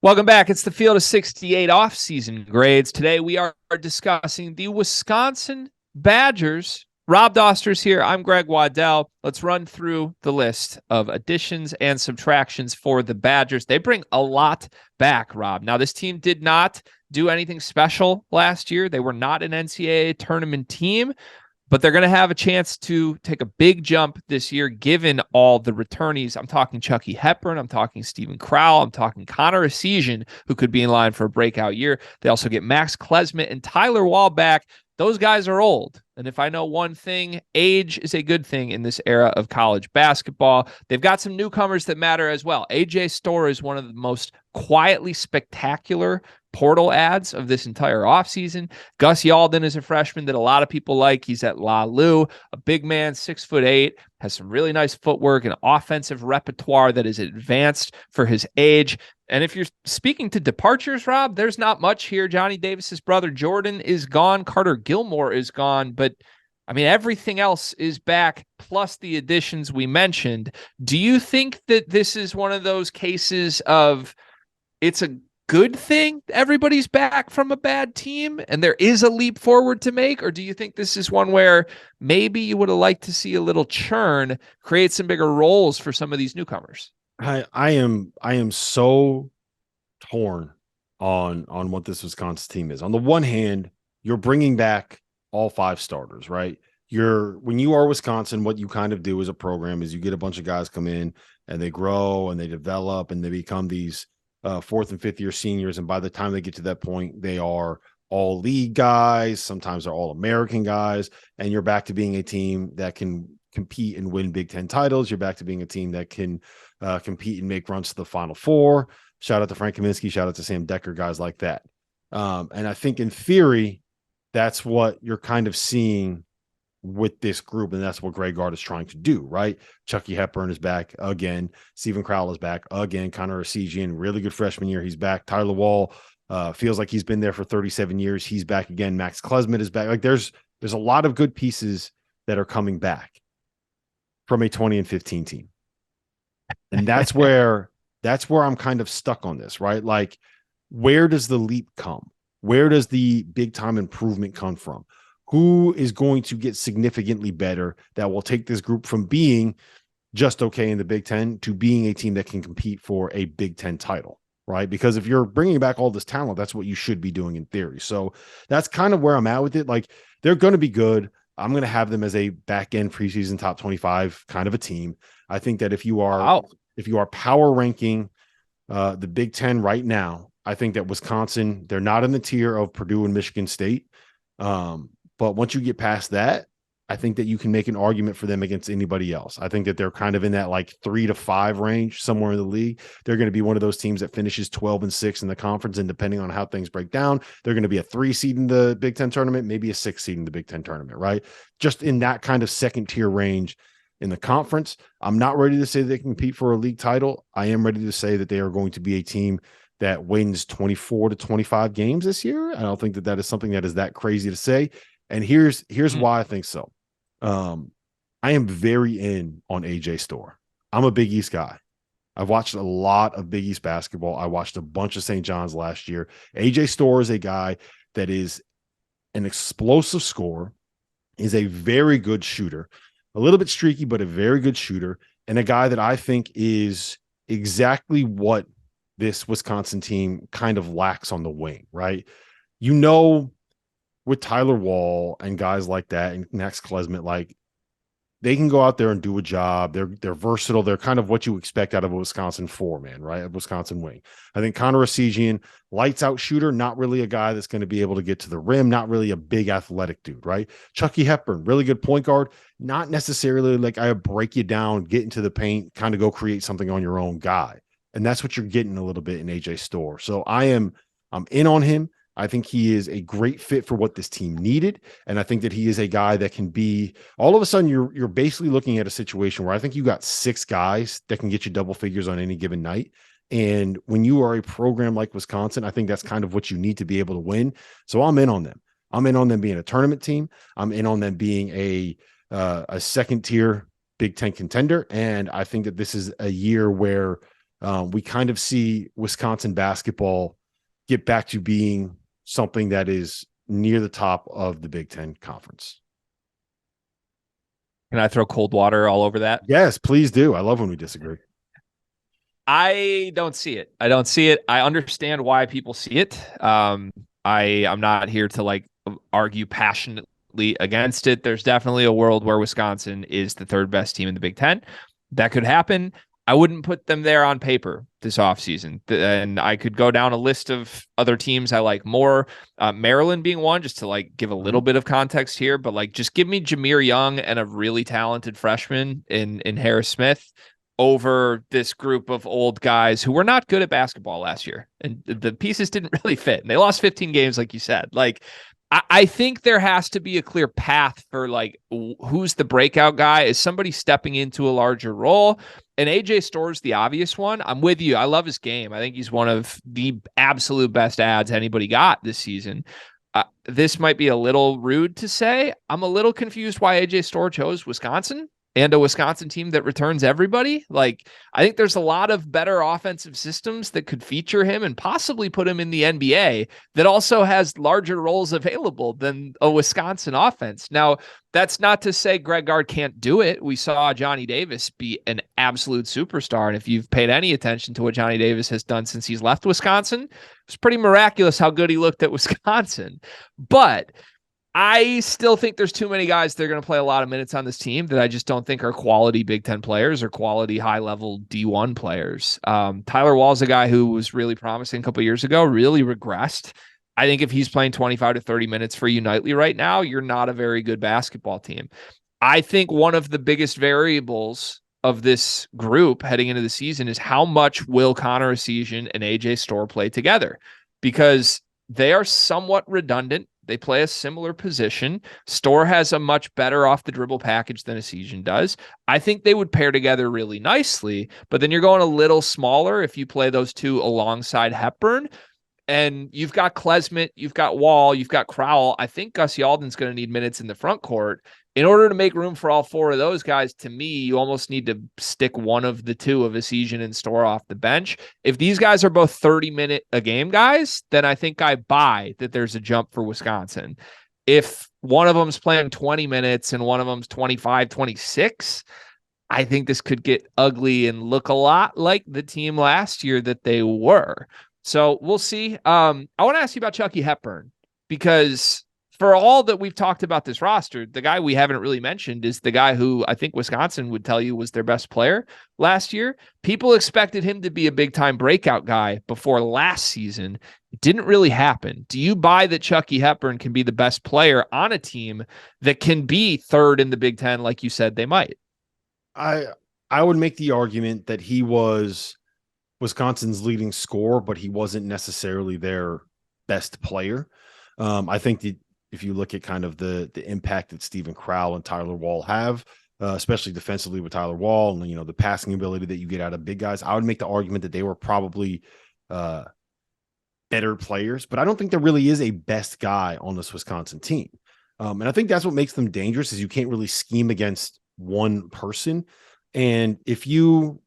Welcome back. It's the Field of 68 Offseason Grades. Today we are discussing the Wisconsin Badgers. Rob Doster's here. I'm Greg Waddell. Let's run through the list of additions and subtractions for the Badgers. They bring a lot back, Rob. Now, this team did not do anything special last year. They were not an NCAA tournament team, but they're going to have a chance to take a big jump this year, given all the returnees. I'm talking Chucky Hepburn. I'm talking Stephen Crowell. I'm talking Connor Essegian, who could be in line for a breakout year. They also get Max Klesmit and Tyler Wall back. Those guys are old. And if I know one thing, age is a good thing in this era of college basketball. They've got some newcomers that matter as well. AJ Storr is one of the most quietly spectacular portal ads of this entire offseason. Gus Yalden is a freshman that a lot of people like. He's at La Lu, a big man, 6'8", has some really nice footwork, an offensive repertoire that is advanced for his age. And if you're speaking to departures, Rob, there's not much here. Johnny Davis's brother Jordan is gone. Carter Gilmore is gone. But I mean, everything else is back, plus the additions we mentioned. Do you think that this is one of those cases of it's a good thing everybody's back from a bad team and there is a leap forward to make? Or do you think this is one where maybe you would have liked to see a little churn, create some bigger roles for some of these newcomers? I am so torn on what this Wisconsin team is. On the one hand, you're bringing back all five starters, right? When you are Wisconsin, what you kind of do as a program is you get a bunch of guys come in and they grow and they develop and they become these fourth and fifth year seniors. And by the time they get to that point, they are all league guys. Sometimes they're all American guys. And you're back to being a team that can compete and win Big Ten titles. You're back to being a team that can compete and make runs to the Final Four. Shout out to Frank Kaminsky. Shout out to Sam Decker, guys like that. And I think in theory, that's what you're kind of seeing with this group, and that's what Gard is trying to do, right? Chucky Hepburn is back again. Stephen Crowell is back again. Connor Essegian, really good freshman year. He's back. Tyler Wall feels like he's been there for 37 years. He's back again. Max Klesmit is back. Like there's a lot of good pieces that are coming back from a 20 and 15 team. And that's where I'm kind of stuck on this, right? Like, where does the leap come? Where does the big time improvement come from? Who is going to get significantly better that will take this group from being just okay in the Big Ten to being a team that can compete for a Big Ten title, right? Because if you're bringing back all this talent, that's what you should be doing in theory. So that's kind of where I'm at with it. Like, they're going to be good. I'm going to have them as a back end preseason top 25 kind of a team. I think that if you are power ranking the Big Ten right now, I think that Wisconsin, they're not in the tier of Purdue and Michigan State. But once you get past that, I think that you can make an argument for them against anybody else. I think that they're kind of in that like 3 to 5 range somewhere in the league. They're going to be one of those teams that finishes 12-6 in the conference. And depending on how things break down, they're going to be a 3 seed in the Big Ten tournament, maybe a 6 seed in the Big Ten tournament, right? Just in that kind of second tier range in the conference. I'm not ready to say they can compete for a league title. I am ready to say that they are going to be a team that wins 24 to 25 games this year. I don't think that is something that is that crazy to say. And here's why I think so. I am very in on AJ Storr. I'm a Big East guy. I've watched a lot of Big East basketball. I watched a bunch of St. John's last year. AJ Storr is a guy that is an explosive scorer, is a very good shooter, a little bit streaky, but a very good shooter, and a guy that I think is exactly what this Wisconsin team kind of lacks on the wing, right? You know, with Tyler Wall and guys like that and Max Klesmit, like, they can go out there and do a job. They're versatile. They're kind of what you expect out of a Wisconsin 4-man, right? A Wisconsin wing. I think Connor Essegian, lights out shooter, not really a guy that's going to be able to get to the rim, not really a big athletic dude, right? Chucky Hepburn, really good point guard, not necessarily like I break you down, get into the paint, kind of go create something on your own guy. And that's what you're getting a little bit in AJ Storr. So I'm in on him. I think he is a great fit for what this team needed. And I think that he is a guy that can be, all of a sudden you're basically looking at a situation where I think you got 6 guys that can get you double figures on any given night. And when you are a program like Wisconsin, I think that's kind of what you need to be able to win. So I'm in on them. I'm in on them being a tournament team. I'm in on them being a second tier Big Ten contender. And I think that this is a year where we kind of see Wisconsin basketball get back to being something that is near the top of the Big Ten Conference. Can I throw cold water all over that? Yes, please do. I love when we disagree. I don't see it. I don't see it. I understand why people see it. I'm not here to like argue passionately against it. There's definitely a world where Wisconsin is the third best team in the Big Ten. That could happen. I wouldn't put them there on paper this offseason. And I could go down a list of other teams I like more. Maryland being one, just to like give a little bit of context here, but like just give me Jameer Young and a really talented freshman in Harris Smith over this group of old guys who were not good at basketball last year. And the pieces didn't really fit. And they lost 15 games, like you said. Like, I think there has to be a clear path for like who's the breakout guy. Is somebody stepping into a larger role? And AJ Store's the obvious one. I'm with you. I love his game. I think he's one of the absolute best ads anybody got this season. This might be a little rude to say. I'm a little confused why AJ Store chose Wisconsin and a Wisconsin team that returns everybody. Like, I think there's a lot of better offensive systems that could feature him and possibly put him in the NBA that also has larger roles available than a Wisconsin offense. Now, that's not to say Greg Gard can't do it. We saw Johnny Davis be an absolute superstar. And if you've paid any attention to what Johnny Davis has done since he's left Wisconsin, it's pretty miraculous how good he looked at Wisconsin. But I still think there's too many guys that are going to play a lot of minutes on this team that I just don't think are quality Big Ten players or quality high-level D1 players. Tyler Wall's a guy who was really promising a couple of years ago, really regressed. I think if he's playing 25 to 30 minutes for you nightly right now, you're not a very good basketball team. I think one of the biggest variables of this group heading into the season is how much will Connor Essegian and AJ Store play together, because they are somewhat redundant. They play a similar position. Store has a much better off the dribble package than Essegian does. I think they would pair together really nicely, but then you're going a little smaller if you play those two alongside Hepburn. And you've got Klesmit, you've got Wall, you've got Crowell. I think Gus Yalden's going to need minutes in the front court. In order to make room for all four of those guys, to me, you almost need to stick one of the two of Essegian and Store off the bench. If these guys are both 30-minute a game guys, then I think I buy that there's a jump for Wisconsin. If one of them's playing 20 minutes and one of them's 25, 26, I think this could get ugly and look a lot like the team last year that they were. So we'll see. I want to ask you about Chucky Hepburn, because for all that we've talked about this roster, the guy we haven't really mentioned is the guy who I think Wisconsin would tell you was their best player last year. People expected him to be a big-time breakout guy before last season. It didn't really happen. Do you buy that Chucky Hepburn can be the best player on a team that can be third in the Big Ten like you said they might? I would make the argument that he was Wisconsin's leading scorer, but he wasn't necessarily their best player. I think that if you look at kind of the impact that Stephen Crowell and Tyler Wall have, especially defensively with Tyler Wall and, you know, the passing ability that you get out of big guys, I would make the argument that they were probably better players, but I don't think there really is a best guy on this Wisconsin team. And I think that's what makes them dangerous, is you can't really scheme against one person. And if you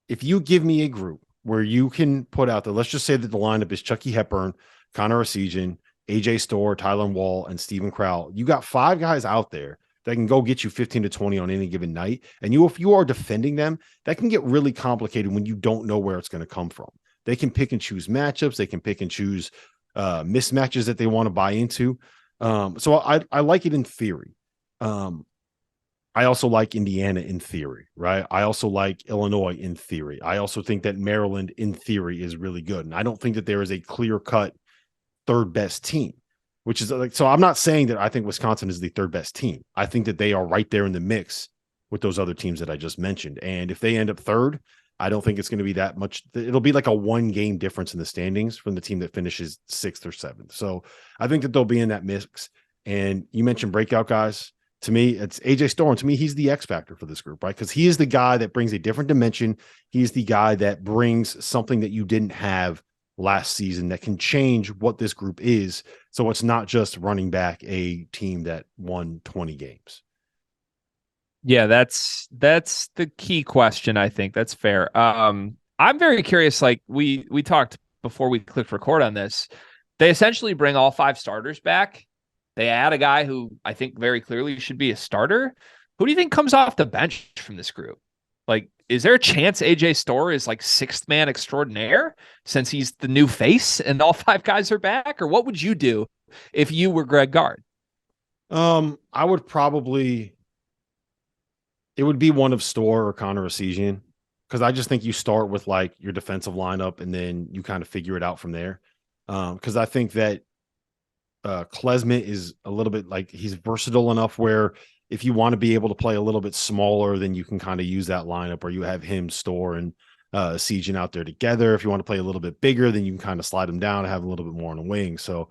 give me a group where you can put out there, let's just say that the lineup is Chucky Hepburn, Connor Essegian, AJ Store, Tyler Wall, and Stephen Crowell. You got five guys out there that can go get you 15 to 20 on any given night. And if you are defending them, that can get really complicated when you don't know where it's going to come from. They can pick and choose matchups. They can pick and choose mismatches that they want to buy into. So I like it in theory. I also like Indiana in theory, right? I also like Illinois in theory. I also think that Maryland in theory is really good. And I don't think that there is a clear-cut third best team, which is like, so I'm not saying that I think Wisconsin is the third best team. I think that they are right there in the mix with those other teams that I just mentioned. And if they end up third, I don't think it's going to be that much. It'll be like a 1-game difference in the standings from the team that finishes 6th or 7th. So I think that they'll be in that mix. And you mentioned breakout guys. To me, it's AJ Store. To me, he's the X factor for this group, right? Because he is the guy that brings a different dimension. He's the guy that brings something that you didn't have last season that can change what this group is. So it's not just running back a team that won 20 games. Yeah, that's the key question. I think that's fair. I'm very curious. Like we talked before we clicked record on this. They essentially bring all 5 starters back. They add a guy who I think very clearly should be a starter. Who do you think comes off the bench from this group? Like, is there a chance AJ Storr is like 6th man extraordinaire since he's the new face and all 5 guys are back? Or what would you do if you were Greg Gard? I would probably, it would be one of Storr or Connor Essegian, because I just think you start with like your defensive lineup and then you kind of figure it out from there. Because I think that Klesmit is a little bit like, he's versatile enough where if you want to be able to play a little bit smaller, then you can kind of use that lineup, or you have him, Storr, and Essegian out there together. If you want to play a little bit bigger, then you can kind of slide them down and have a little bit more on the wing. So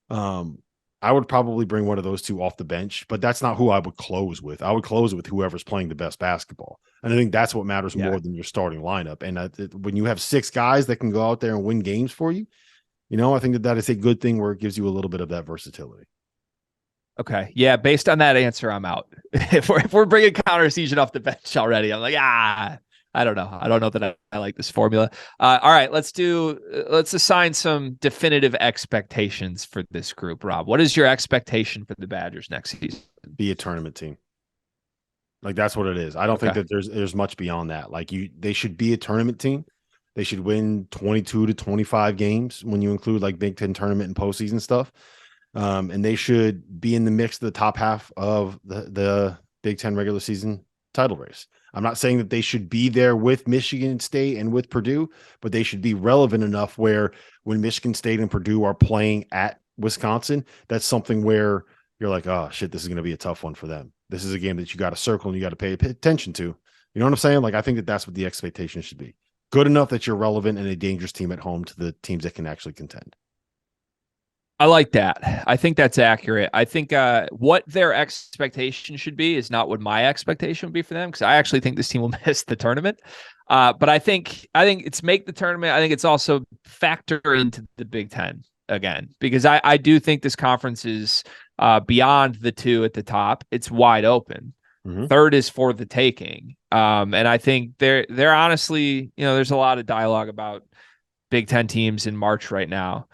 I would probably bring one of those 2 off the bench, but that's not who I would close with. I would close with whoever's playing the best basketball. And I think that's what matters more than your starting lineup. And when you have 6 guys that can go out there and win games for you, I think that is a good thing where it gives you a little bit of that versatility. Okay. Yeah. Based on that answer, I'm out. If we're bringing Connor Essegian off the bench already, I'm like, I don't know. I don't know that I like this formula. All right. Let's assign some definitive expectations for this group. Rob, what is your expectation for the Badgers next season? Be a tournament team. Like, that's what it is. I don't think that there's much beyond that. Like, they should be a tournament team. They should win 22 to 25 games when you include like Big Ten tournament and postseason stuff. And they should be in the mix of the top half of the Big Ten regular season title race. I'm not saying that they should be there with Michigan State and with Purdue, but they should be relevant enough where when Michigan State and Purdue are playing at Wisconsin, that's something where you're like, oh shit, this is going to be a tough one for them. This is a game that you got to circle and you got to pay attention to. You know what I'm saying? Like, I think that that's what the expectation should be. Good enough that you're relevant and a dangerous team at home to the teams that can actually contend. I like that. I think that's accurate. I think what their expectation should be is not what my expectation would be for them, because I actually think this team will miss the tournament. But I think it's make the tournament. I think it's also factor into the Big Ten again, because I do think this conference is beyond the 2 at the top. It's wide open. Mm-hmm. 3rd is for the taking. And I think they're honestly, there's a lot of dialogue about Big Ten teams in March right now.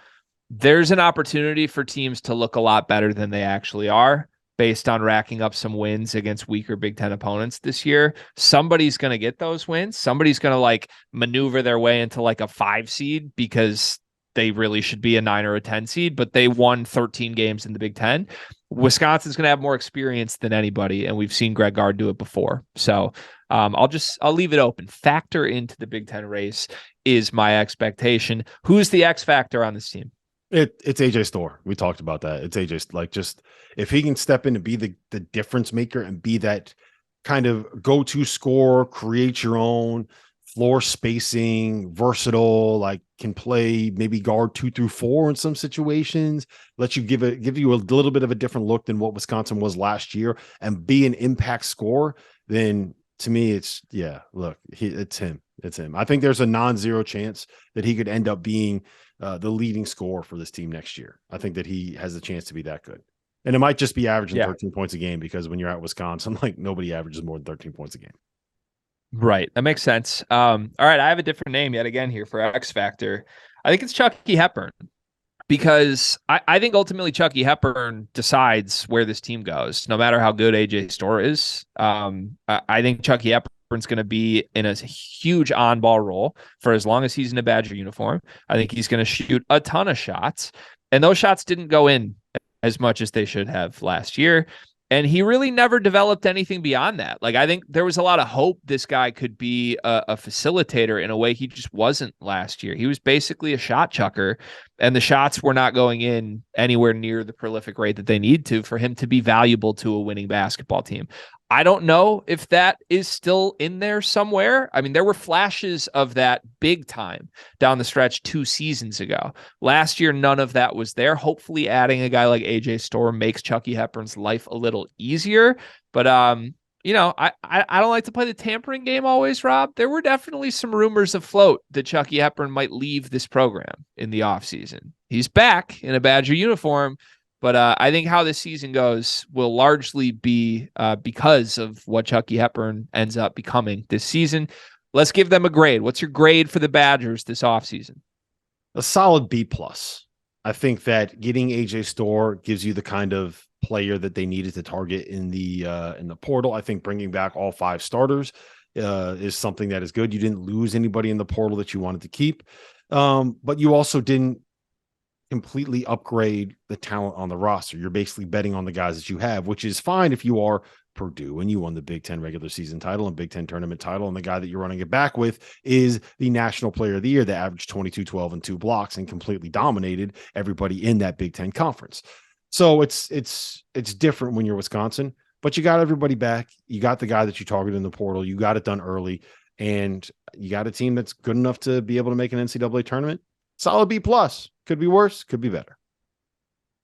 There's an opportunity for teams to look a lot better than they actually are based on racking up some wins against weaker Big Ten opponents this year. Somebody's going to get those wins. Somebody's going to like maneuver their way into like a 5 seed because they really should be a 9 or a 10 seed, but they won 13 games in the Big Ten. Wisconsin's going to have more experience than anybody, and we've seen Greg Gard do it before. So I'll leave it open. Factor into the Big Ten race is my expectation. Who's the X factor on this team? It's AJ Storr. We talked about that. It's AJ. Like, just if he can step in and be the difference maker and be that kind of go-to scorer, create your own floor spacing, versatile, like can play maybe guard 2 through 4 in some situations, let you give you a little bit of a different look than what Wisconsin was last year, and be an impact scorer, then to me, it's him. It's him. I think there's a non-zero chance that he could end up being the leading scorer for this team next year. I think that he has a chance to be that good. And it might just be averaging 13 points a game, because when you're at Wisconsin, like, nobody averages more than 13 points a game. Right. That makes sense. All right. I have a different name yet again here for X Factor. I think it's Chucky Hepburn, because I think ultimately Chucky Hepburn decides where this team goes, no matter how good AJ Storr is. I think Chucky Hepburn's going to be in a huge on-ball role for as long as he's in a Badger uniform. I think he's going to shoot a ton of shots, and those shots didn't go in as much as they should have last year. And he really never developed anything beyond that. Like, I think there was a lot of hope this guy could be a facilitator in a way he just wasn't last year. He was basically a shot chucker, and the shots were not going in anywhere near the prolific rate that they need to for him to be valuable to a winning basketball team. I don't know if that is still in there somewhere. I mean, there were flashes of that big time down the stretch 2 seasons ago. Last year, none of that was there. Hopefully adding a guy like AJ Storr makes Chucky Hepburn's life a little easier. But, I don't like to play the tampering game always, Rob. There were definitely some rumors afloat that Chucky Hepburn might leave this program in the offseason. He's back in a Badger uniform, but I think how this season goes will largely be because of what Chucky Hepburn ends up becoming this season. let's give them a grade. What's your grade for the Badgers this offseason? A solid B+. I think that getting AJ Storr gives you the kind of player that they needed to target in the portal. I think bringing back all 5 starters is something that is good. You didn't lose anybody in the portal that you wanted to keep, but you also didn't completely upgrade the talent on the roster. You're basically betting on the guys that you have, which is fine if you are Purdue and you won the Big Ten regular season title and Big Ten tournament title, and the guy that you're running it back with is the National Player of the Year that averaged 22, 12, and 2 blocks and completely dominated everybody in that Big Ten conference. So it's different when you're Wisconsin, but you got everybody back. You got the guy that you targeted in the portal. You got it done early, and you got a team that's good enough to be able to make an NCAA tournament. Solid B+. Could be worse, could be better.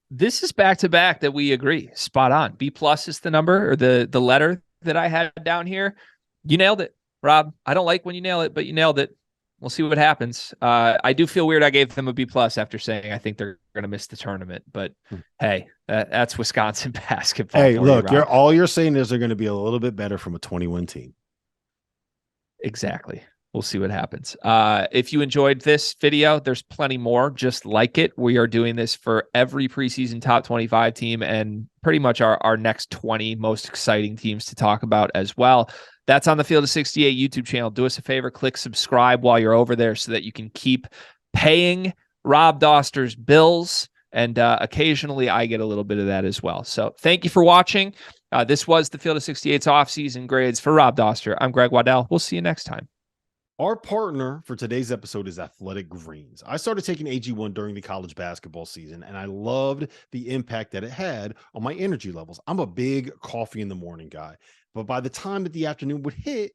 This is back-to-back that we agree. Spot on. B+ is the number or the letter that I had down here. You nailed it, Rob. I don't like when you nail it, but you nailed it. We'll see what happens. I do feel weird I gave them a B+ after saying I think they're going to miss the tournament. But hey, that's Wisconsin basketball. Hey, look, all you're saying is they're going to be a little bit better from a 20-win team. Exactly. We'll see what happens. If you enjoyed this video, there's plenty more just like it. We are doing this for every preseason top 25 team and pretty much our next 20 most exciting teams to talk about as well. That's on the Field of 68 YouTube channel. Do us a favor, click subscribe while you're over there so that you can keep paying Rob Doster's bills. And occasionally I get a little bit of that as well. So thank you for watching. This was the Field of 68's offseason grades. For Rob Doster, I'm Greg Waddell. We'll see you next time. Our partner for today's episode is Athletic Greens. I started taking AG1 during the college basketball season, and I loved the impact that it had on my energy levels. I'm a big coffee in the morning guy, but by the time that the afternoon would hit,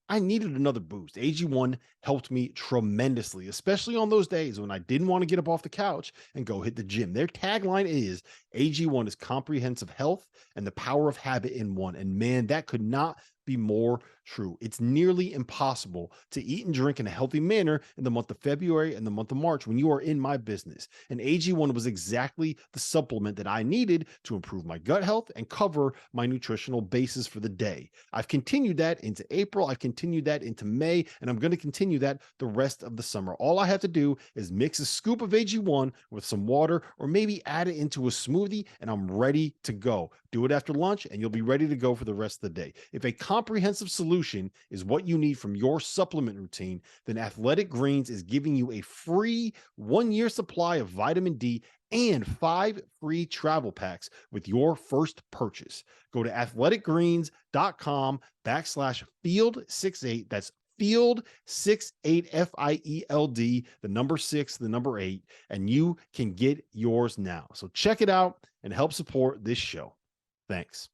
I needed another boost. AG1 helped me tremendously, especially on those days when I didn't want to get up off the couch and go hit the gym. Their tagline is AG1 is comprehensive health and the power of habit in one. And man, that could not be more true. It's nearly impossible to eat and drink in a healthy manner in the month of February and the month of March when you are in my business. And AG1 was exactly the supplement that I needed to improve my gut health and cover my nutritional basis for the day. I've continued that into April. I've continued that into May, and I'm going to continue that the rest of the summer. All I have to do is mix a scoop of AG1 with some water or maybe add it into a smoothie, and I'm ready to go. Do it after lunch, and you'll be ready to go for the rest of the day. If a comprehensive solution is what you need from your supplement routine, then Athletic Greens is giving you a free 1-year supply of vitamin D and 5 free travel packs with your first purchase. Go to athleticgreens.com/field68. That's field 68 FIELD, the number 6, the number 8, and you can get yours now. So check it out and help support this show. Thanks.